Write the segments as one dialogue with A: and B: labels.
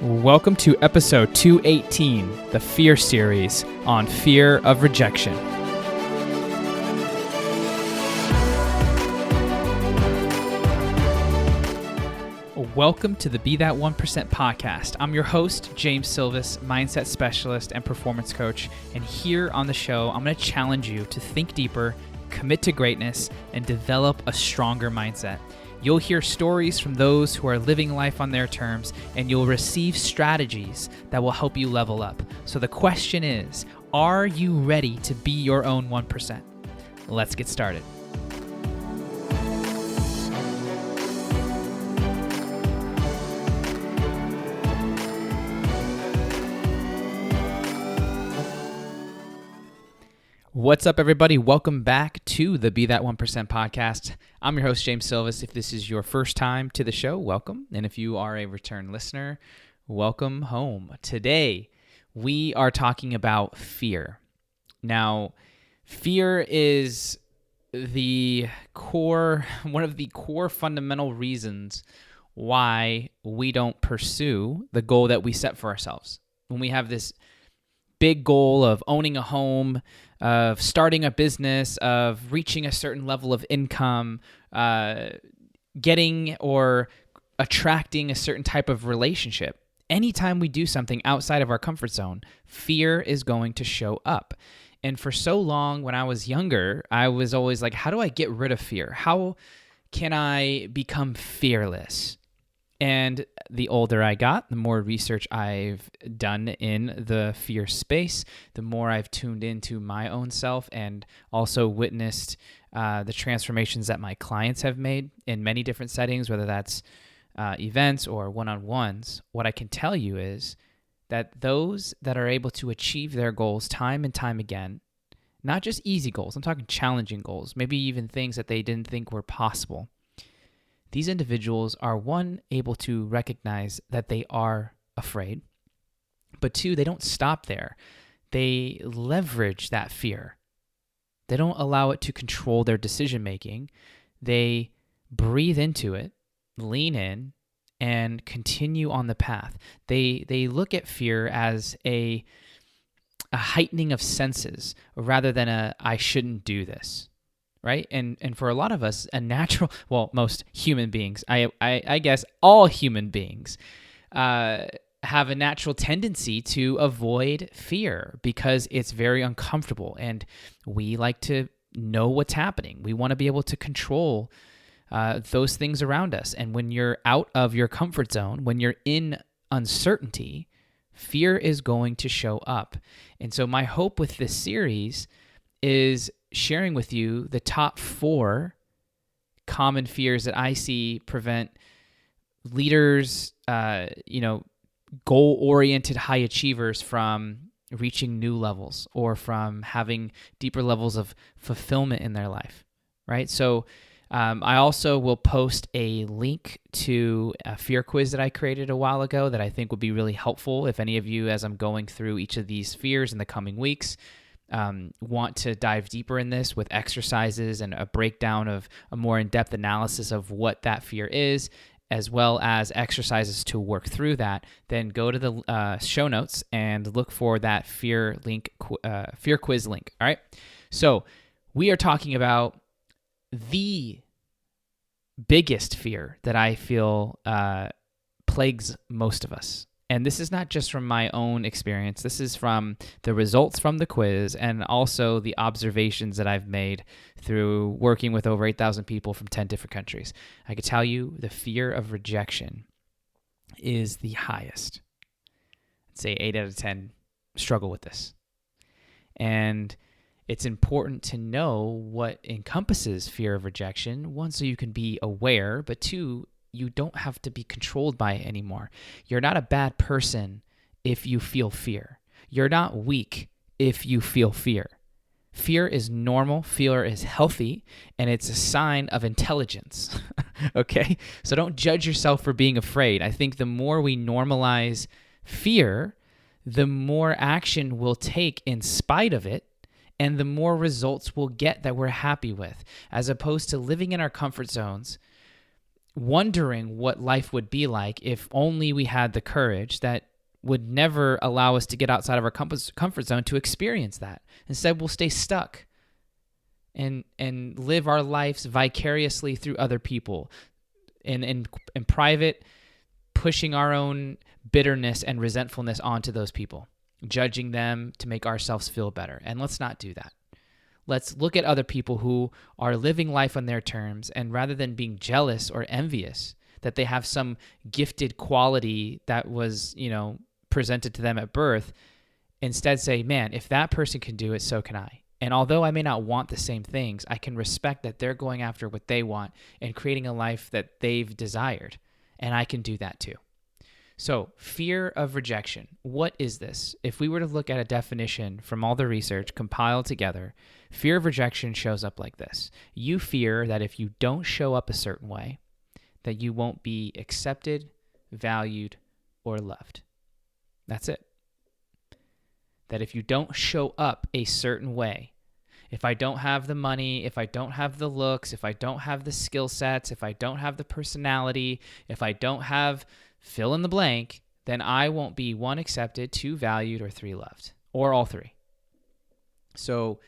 A: Welcome to episode 218, the Fear series on fear of rejection. Welcome to the Be That 1% podcast. I'm your host, James Silvis, mindset specialist and performance coach. And here on the show, I'm going to challenge you to think deeper, commit to greatness, and develop a stronger mindset. You'll hear stories from those who are living life on their terms, and you'll receive strategies that will help you level up. So the question is, are you ready to be your own 1%? Let's get started. What's up, everybody? Welcome back to the Be That 1% podcast. I'm your host, James Silvis. If this is your first time to the show, welcome. And if you are a return listener, welcome home. Today, we are talking about fear. Now, fear is one of the core fundamental reasons why we don't pursue the goal that we set for ourselves. When we have this big goal of owning a home, of starting a business, of reaching a certain level of income, getting or attracting a certain type of relationship. Anytime we do something outside of our comfort zone, fear is going to show up. And for so long, when I was younger, I was always like, how do I get rid of fear? How can I become fearless? And the older I got, the more research I've done in the fear space, the more I've tuned into my own self and also witnessed the transformations that my clients have made in many different settings, whether that's events or one-on-ones. What I can tell you is that those that are able to achieve their goals time and time again, not just easy goals, I'm talking challenging goals, maybe even things that they didn't think were possible. These individuals are, one, able to recognize that they are afraid, but two, they don't stop there. They leverage that fear. They don't allow it to control their decision-making. They breathe into it, lean in, and continue on the path. They look at fear as a heightening of senses rather than a, I shouldn't do this. Right? And for a lot of us, most human beings, I guess all human beings have a natural tendency to avoid fear because it's very uncomfortable and we like to know what's happening. We want to be able to control those things around us. And when you're out of your comfort zone, when you're in uncertainty, fear is going to show up. And so my hope with this series is sharing with you the top 4 common fears that I see prevent leaders, goal-oriented high achievers from reaching new levels or from having deeper levels of fulfillment in their life, right? So I also will post a link to a fear quiz that I created a while ago that I think would be really helpful if any of you, as I'm going through each of these fears in the coming weeks, want to dive deeper in this with exercises and a breakdown of a more in-depth analysis of what that fear is, as well as exercises to work through that, then go to the show notes and look for that fear quiz link. All right. So we are talking about the biggest fear that I feel plagues most of us. And this is not just from my own experience. This is from the results from the quiz and also the observations that I've made through working with over 8,000 people from 10 different countries. I could tell you the fear of rejection is the highest. I'd say 8 out of 10 struggle with this. And it's important to know what encompasses fear of rejection, one, so you can be aware, but two, you don't have to be controlled by it anymore. You're not a bad person if you feel fear. You're not weak if you feel fear. Fear is normal, fear is healthy, and it's a sign of intelligence, okay? So don't judge yourself for being afraid. I think the more we normalize fear, the more action we'll take in spite of it, and the more results we'll get that we're happy with, as opposed to living in our comfort zones, wondering what life would be like if only we had the courage that would never allow us to get outside of our comfort zone to experience that. Instead, we'll stay stuck and live our lives vicariously through other people, in private, pushing our own bitterness and resentfulness onto those people, judging them to make ourselves feel better. And let's not do that. Let's look at other people who are living life on their terms, and rather than being jealous or envious that they have some gifted quality that was, presented to them at birth, instead say, man, if that person can do it, so can I. And although I may not want the same things, I can respect that they're going after what they want and creating a life that they've desired. And I can do that too. So, fear of rejection. What is this? If we were to look at a definition from all the research compiled together, fear of rejection shows up like this. You fear that if you don't show up a certain way, that you won't be accepted, valued, or loved. That's it. That if you don't show up a certain way, if I don't have the money, if I don't have the looks, if I don't have the skill sets, if I don't have the personality, if I don't have fill in the blank, then I won't be 1, accepted, 2, valued, or 3, loved, or all 3. So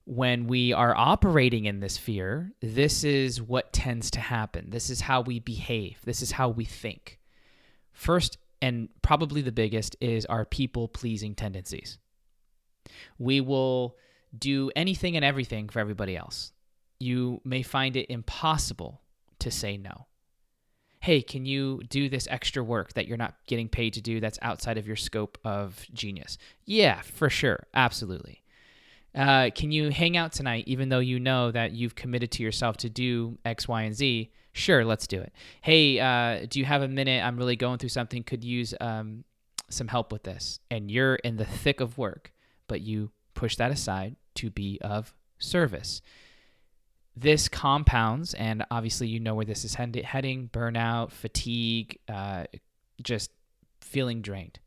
A: when we are operating in this fear, this is what tends to happen. This is how we behave. This is how we think. First, and probably the biggest, is our people-pleasing tendencies. We will do anything and everything for everybody else. You may find it impossible to say no. Hey, can you do this extra work that you're not getting paid to do that's outside of your scope of genius? Yeah, for sure. Absolutely. Can you hang out tonight even though you know that you've committed to yourself to do X, Y, and Z? Sure, let's do it. Hey, do you have a minute? I'm really going through something. Could use some help with this. And you're in the thick of work, but you push that aside to be of service. This compounds, and obviously you know where this is heading: burnout, fatigue, just feeling drained.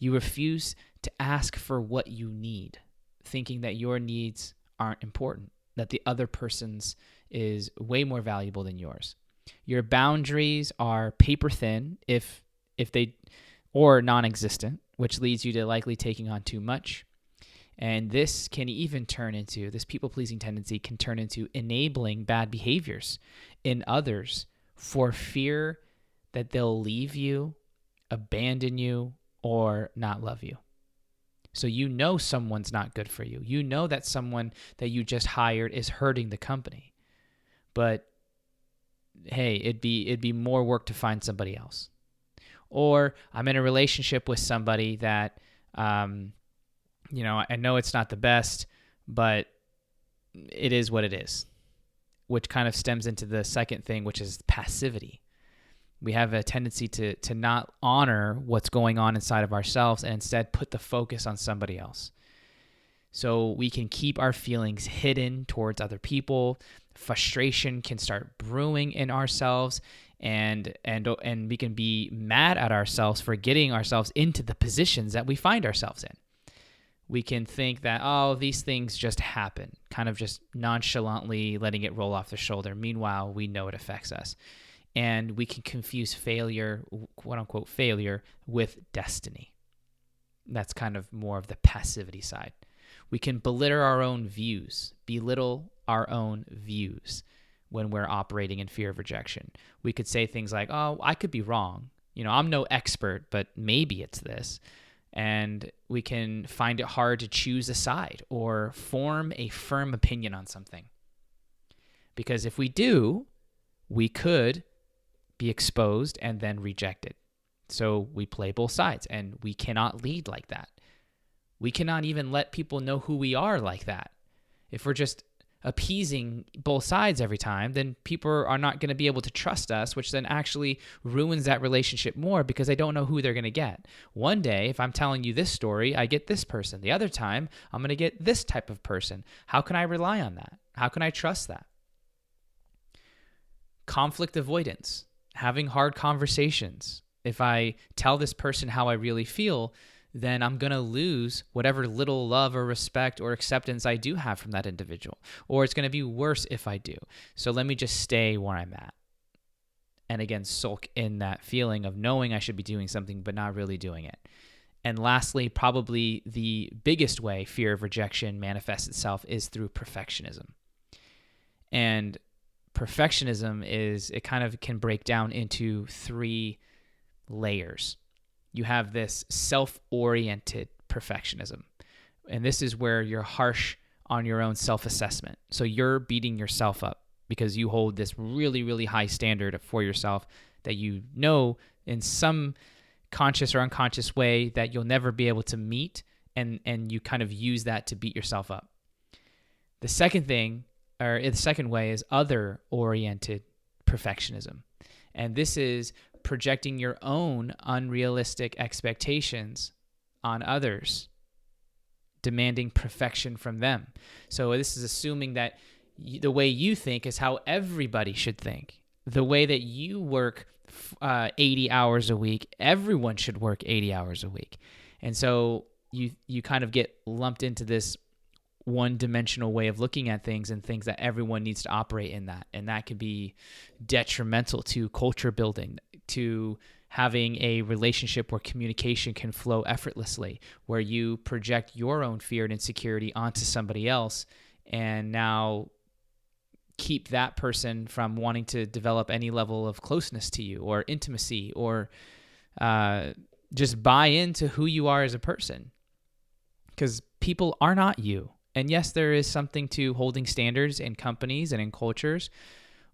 A: You refuse to ask for what you need, thinking that your needs aren't important, that the other person's is way more valuable than yours. Your boundaries are paper thin, if they, or non-existent, which leads you to likely taking on too much. And this can even turn into, this people-pleasing tendency can turn into enabling bad behaviors in others for fear that they'll leave you, abandon you, or not love you. So you know someone's not good for you. You know that someone that you just hired is hurting the company. But hey, it'd be more work to find somebody else. Or I'm in a relationship with somebody that I know it's not the best, but it is what it is, which kind of stems into the second thing, which is passivity. We have a tendency to not honor what's going on inside of ourselves and instead put the focus on somebody else. So we can keep our feelings hidden towards other people. Frustration can start brewing in ourselves, and we can be mad at ourselves for getting ourselves into the positions that we find ourselves in. We can think that, oh, these things just happen, kind of just nonchalantly letting it roll off the shoulder. Meanwhile, we know it affects us. And we can confuse failure, quote unquote failure, with destiny. That's kind of more of the passivity side. We can belittle our own views when we're operating in fear of rejection. We could say things like, oh, I could be wrong. I'm no expert, but maybe it's this. And we can find it hard to choose a side or form a firm opinion on something. Because if we do, we could be exposed and then rejected. So we play both sides, and we cannot lead like that. We cannot even let people know who we are like that. If we're just appeasing both sides every time, then people are not going to be able to trust us, which then actually ruins that relationship more because they don't know who they're going to get. One day, if I'm telling you this story, I get this person. The other time, I'm going to get this type of person. How can I rely on that? How can I trust that? Conflict avoidance, having hard conversations. If I tell this person how I really feel, then I'm going to lose whatever little love or respect or acceptance I do have from that individual. Or it's going to be worse if I do. So let me just stay where I'm at. and again, sulk in that feeling of knowing I should be doing something, but not really doing it. And lastly, probably the biggest way fear of rejection manifests itself is through perfectionism. And perfectionism it kind of can break down into 3 layers. You have this self-oriented perfectionism. And this is where you're harsh on your own self-assessment. So you're beating yourself up because you hold this really, really high standard for yourself that you know in some conscious or unconscious way that you'll never be able to meet, and you kind of use that to beat yourself up. The second way is other-oriented perfectionism. And this is projecting your own unrealistic expectations on others, demanding perfection from them. So this is assuming that the way you think is how everybody should think. The way that you work 80 hours a week, everyone should work 80 hours a week. And so you kind of get lumped into this one-dimensional way of looking at things and things that everyone needs to operate in that. And that could be detrimental to culture building, to having a relationship where communication can flow effortlessly, where you project your own fear and insecurity onto somebody else and now keep that person from wanting to develop any level of closeness to you or intimacy or just buy into who you are as a person. Because people are not you. And yes, there is something to holding standards in companies and in cultures,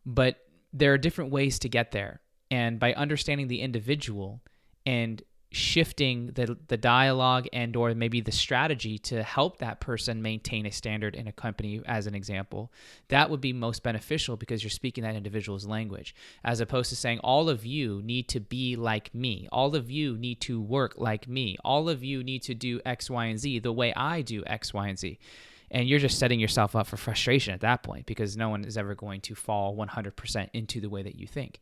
A: but there are different ways to get there. And by understanding the individual and shifting the dialogue and or maybe the strategy to help that person maintain a standard in a company, as an example, that would be most beneficial because you're speaking that individual's language, as opposed to saying all of you need to be like me, all of you need to work like me, all of you need to do X, Y, and Z the way I do X, Y, and Z. And you're just setting yourself up for frustration at that point because no one is ever going to fall 100% into the way that you think.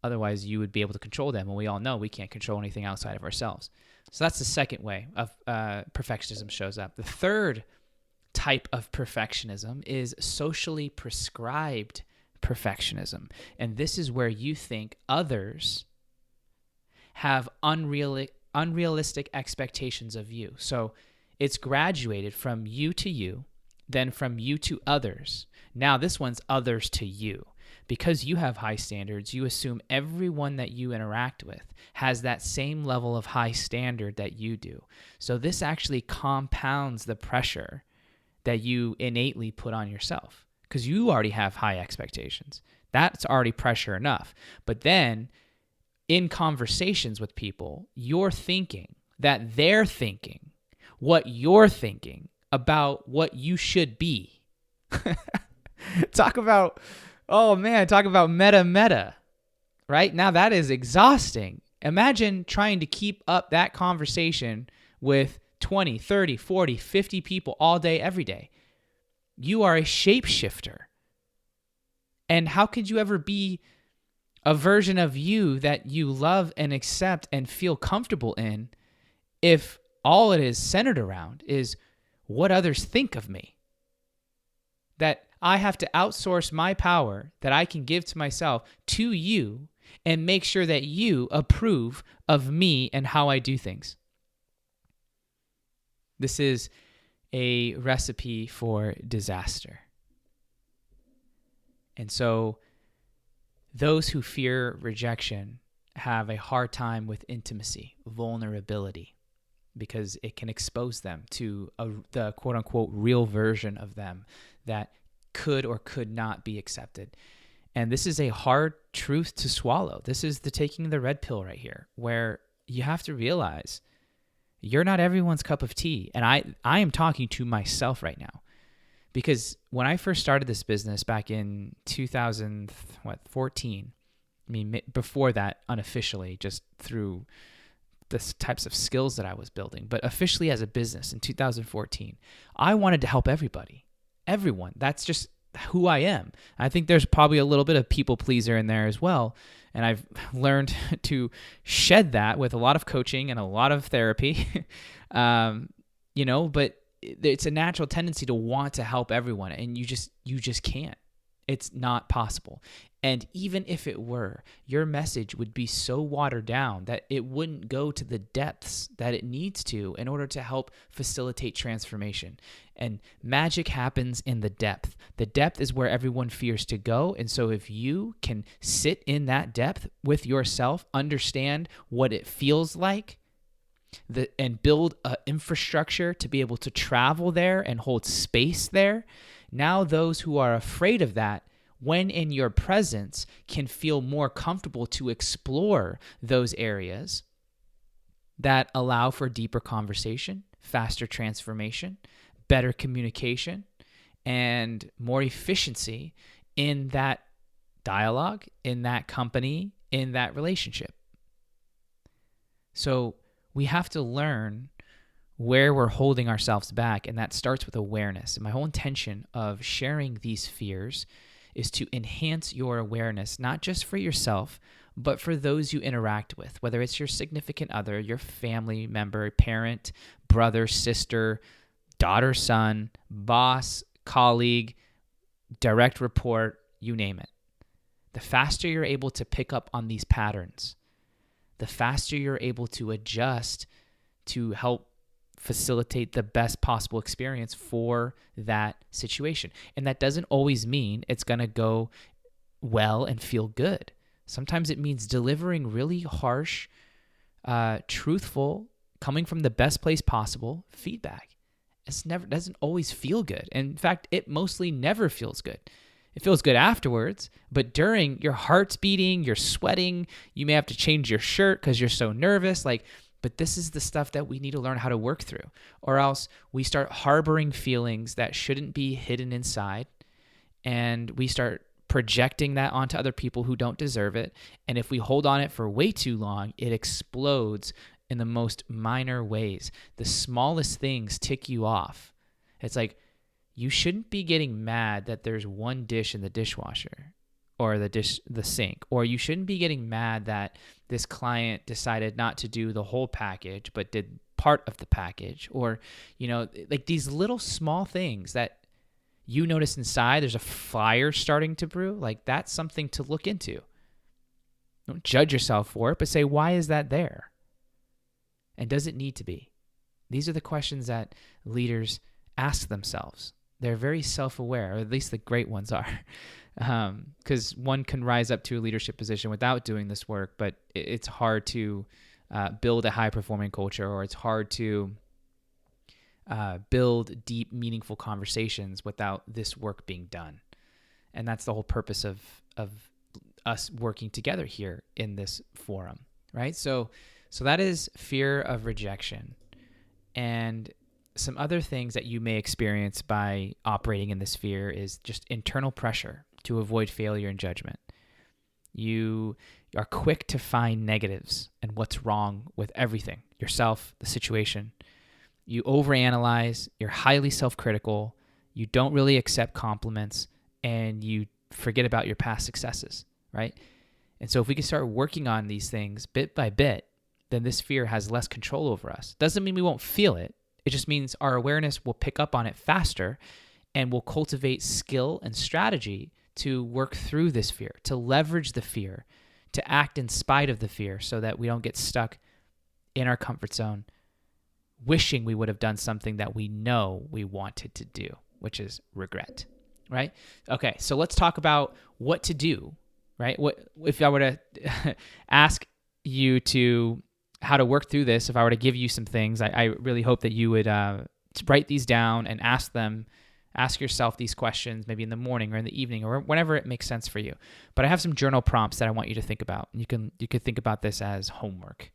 A: Otherwise, you would be able to control them. And we all know we can't control anything outside of ourselves. So that's the second way of perfectionism shows up. The third type of perfectionism is socially prescribed perfectionism. And this is where you think others have unrealistic expectations of you. So it's graduated from you to you, then from you to others. Now this one's others to you. Because you have high standards, you assume everyone that you interact with has that same level of high standard that you do. So this actually compounds the pressure that you innately put on yourself because you already have high expectations. That's already pressure enough. But then in conversations with people, you're thinking that they're thinking what you're thinking about what you should be. Talk about meta, right? Now that is exhausting. Imagine trying to keep up that conversation with 20, 30, 40, 50 people all day, every day. You are a shapeshifter. And how could you ever be a version of you that you love and accept and feel comfortable in if all it is centered around is what others think of me? That I have to outsource my power that I can give to myself to you and make sure that you approve of me and how I do things. This is a recipe for disaster. And so those who fear rejection have a hard time with intimacy, vulnerability, because it can expose them to the quote-unquote real version of them that could or could not be accepted. And this is a hard truth to swallow. This is the taking the red pill right here, where you have to realize you're not everyone's cup of tea. And I am talking to myself right now. Because when I first started this business back in 2014, I mean, before that, unofficially, just through the types of skills that I was building, but officially as a business in 2014, I wanted to help everyone. That's just who I am. I think there's probably a little bit of people pleaser in there as well. And I've learned to shed that with a lot of coaching and a lot of therapy, but it's a natural tendency to want to help everyone. And you just can't. It's not possible. And even if it were, your message would be so watered down that it wouldn't go to the depths that it needs to in order to help facilitate transformation. And magic happens in the depth. The depth is where everyone fears to go. And so if you can sit in that depth with yourself, understand what it feels like, and build an infrastructure to be able to travel there and hold space there, now those who are afraid of that, when in your presence, can feel more comfortable to explore those areas that allow for deeper conversation, faster transformation, better communication, and more efficiency in that dialogue, in that company, in that relationship. So we have to learn where we're holding ourselves back, and that starts with awareness. And my whole intention of sharing these fears is to enhance your awareness, not just for yourself, but for those you interact with, whether it's your significant other, your family member, parent, brother, sister, daughter, son, boss, colleague, direct report, you name it. The faster you're able to pick up on these patterns, the faster you're able to adjust to help facilitate the best possible experience for that situation. And that doesn't always mean it's going to go well and feel good. Sometimes it means delivering really harsh, truthful, coming from the best place possible feedback. Doesn't always feel good. And in fact, it mostly never feels good. It feels good afterwards, but during, your heart's beating, you're sweating, you may have to change your shirt because you're so nervous. But this is the stuff that we need to learn how to work through, or else we start harboring feelings that shouldn't be hidden inside, and we start projecting that onto other people who don't deserve it. And if we hold on it for way too long, it explodes in the most minor ways. The smallest things tick you off. It's like, you shouldn't be getting mad that there's one dish in the dishwasher or the sink, or you shouldn't be getting mad that this client decided not to do the whole package but did part of the package, or like these little small things that you notice inside. There's a fire starting to brew. Like, that's something to look into. Don't judge yourself for it, but say, why is that there? And does it need to be? These are the questions that leaders ask themselves. They're very self-aware, or at least the great ones are, because one can rise up to a leadership position without doing this work, but it's hard to build a high-performing culture, or it's hard to build deep, meaningful conversations without this work being done. And that's the whole purpose of us working together here in this forum, right? So that is fear of rejection. And some other things that you may experience by operating in this fear is just internal pressure to avoid failure and judgment. You are quick to find negatives and what's wrong with everything, yourself, the situation. You overanalyze, you're highly self-critical, you don't really accept compliments, and you forget about your past successes, right? And so if we can start working on these things bit by bit, then this fear has less control over us. Doesn't mean we won't feel it. It just means our awareness will pick up on it faster, and will cultivate skill and strategy to work through this fear, to leverage the fear, to act in spite of the fear, so that we don't get stuck in our comfort zone, wishing we would have done something that we know we wanted to do, which is regret, right? Okay, so let's talk about what to do, right? What if I were to ask you to how to work through this? If I were to give you some things, I really hope that you would write these down and ask yourself these questions, maybe in the morning or in the evening or whenever it makes sense for you. But I have some journal prompts that I want you to think about. You could think about this as homework.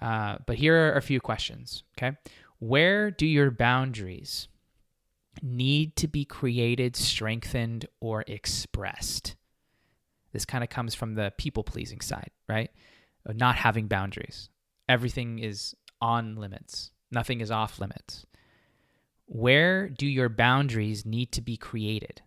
A: But here are a few questions, okay? Where do your boundaries need to be created, strengthened, or expressed? This kind of comes from the people-pleasing side, right? Of not having boundaries. Everything is on limits. Nothing is off limits. Where do your boundaries need to be created?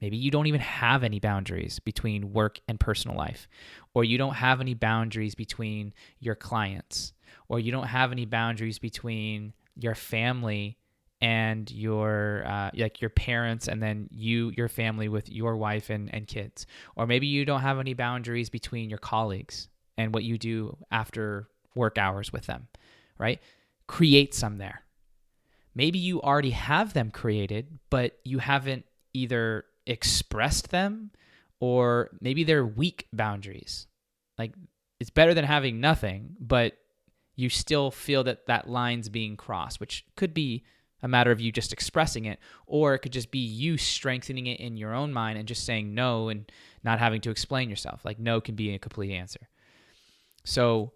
A: Maybe you don't even have any boundaries between work and personal life, or you don't have any boundaries between your clients, or you don't have any boundaries between your family and your like your parents, and then your family with your wife and kids. Or maybe you don't have any boundaries between your colleagues and what you do after work hours with them, right? Create some there. Maybe you already have them created, but you haven't either expressed them, or maybe they're weak boundaries. Like, it's better than having nothing, but you still feel that that line's being crossed, which could be a matter of you just expressing it, or it could just be you strengthening it in your own mind and just saying no and not having to explain yourself. Like, no can be a complete answer. So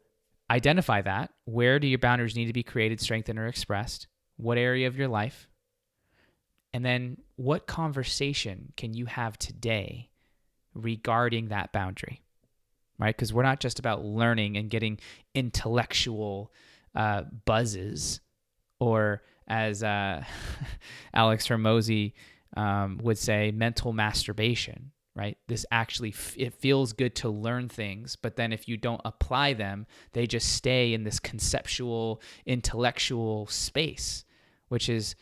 A: identify that. Where do your boundaries need to be created, strengthened, or expressed? What area of your life? And then what conversation can you have today regarding that boundary, right? Because we're not just about learning and getting intellectual buzzes, or as Alex Hormozy would say, mental masturbation, right? This actually, it feels good to learn things, but then if you don't apply them, they just stay in this conceptual, intellectual space, which is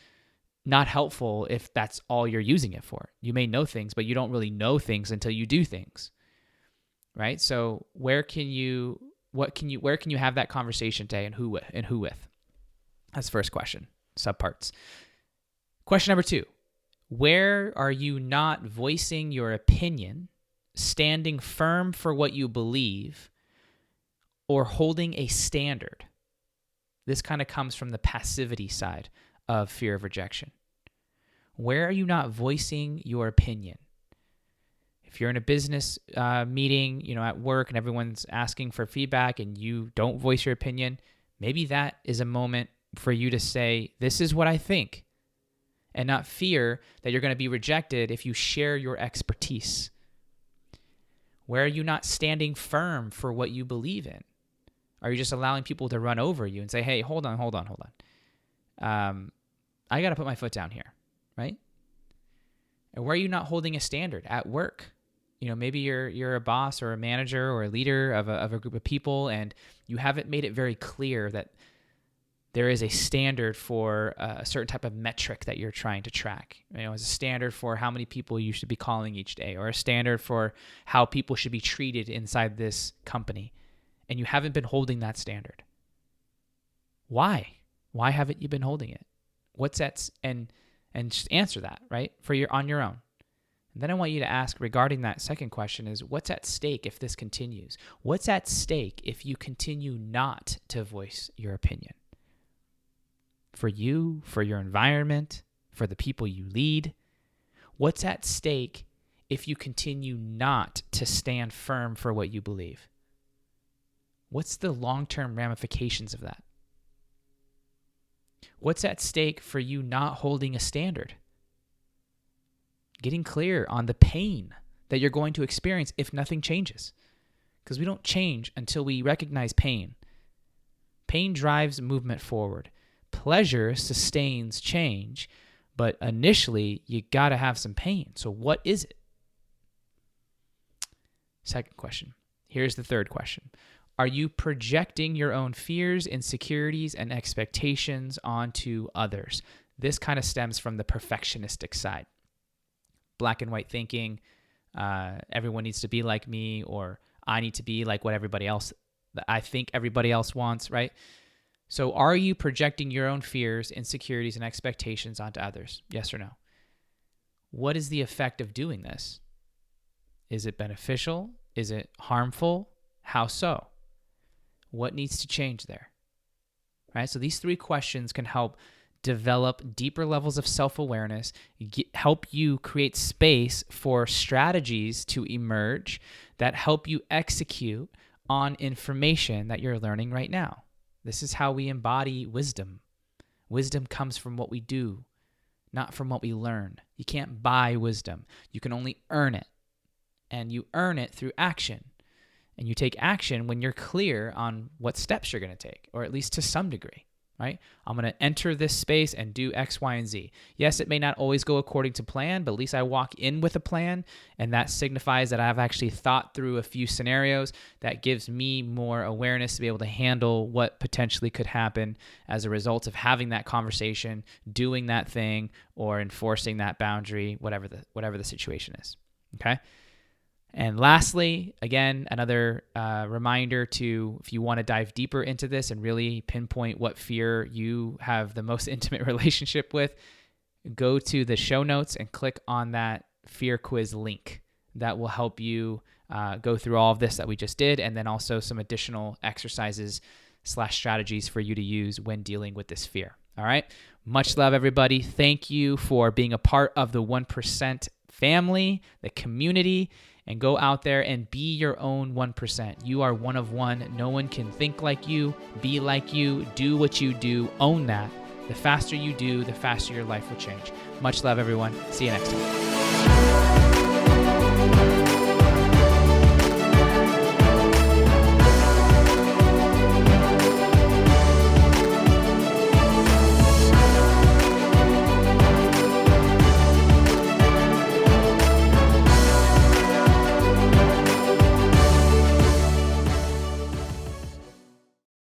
A: not helpful if that's all you're using it for. You may know things, but you don't really know things until you do things, right? So where can you have that conversation today, and who with? That's the first question, subparts. Question number 2, where are you not voicing your opinion, standing firm for what you believe, or holding a standard? This kind of comes from the passivity side of fear of rejection. Where are you not voicing your opinion? If you're in a business meeting, at work, and everyone's asking for feedback and you don't voice your opinion, maybe that is a moment for you to say, this is what I think, and not fear that you're going to be rejected if you share your expertise. Where are you not standing firm for what you believe in? Are you just allowing people to run over you and say, hey, hold on. I got to put my foot down here, right? And where are you not holding a standard at work? Maybe you're a boss or a manager or a leader of a group of people, and you haven't made it very clear that there is a standard for a certain type of metric that you're trying to track. As a standard for how many people you should be calling each day, or a standard for how people should be treated inside this company, and you haven't been holding that standard. Why? Why haven't you been holding it? What's that? And just answer that, right? On your own. And then I want you to ask, regarding that second question, is what's at stake if this continues? What's at stake if you continue not to voice your opinion? For you, for your environment, for the people you lead? What's at stake if you continue not to stand firm for what you believe? What's the long-term ramifications of that? What's at stake for you not holding a standard? Getting clear on the pain that you're going to experience if nothing changes. Because we don't change until we recognize pain. Pain drives movement forward. Pleasure sustains change, but initially you got to have some pain. So what is it? Second question. Here's the third question. Are you projecting your own fears, insecurities, and expectations onto others? This kind of stems from the perfectionistic side. Black and white thinking, everyone needs to be like me, or I need to be like what everybody else, I think everybody else wants, right? So are you projecting your own fears, insecurities, and expectations onto others? Yes or no? What is the effect of doing this? Is it beneficial? Is it harmful? How so? What needs to change there? Right? So these 3 questions can help develop deeper levels of self-awareness, help you create space for strategies to emerge that help you execute on information that you're learning right now. This is how we embody wisdom. Wisdom comes from what we do, not from what we learn. You can't buy wisdom. You can only earn it. And you earn it through action. And you take action when you're clear on what steps you're going to take, or at least to some degree, right? I'm going to enter this space and do X, Y, and Z. Yes, it may not always go according to plan, but at least I walk in with a plan, and that signifies that I've actually thought through a few scenarios that gives me more awareness to be able to handle what potentially could happen as a result of having that conversation, doing that thing, or enforcing that boundary, whatever the situation is, okay? And lastly, again, another reminder to, if you want to dive deeper into this and really pinpoint what fear you have the most intimate relationship with, go to the show notes and click on that fear quiz link. That will help you go through all of this that we just did, and then also some additional exercises / strategies for you to use when dealing with this fear. All right. Much love, everybody. Thank you for being a part of the 1% family, the community, and go out there and be your own 1%. You are one of one. No one can think like you, be like you, do what you do, own that. The faster you do, the faster your life will change. Much love, everyone. See you next time.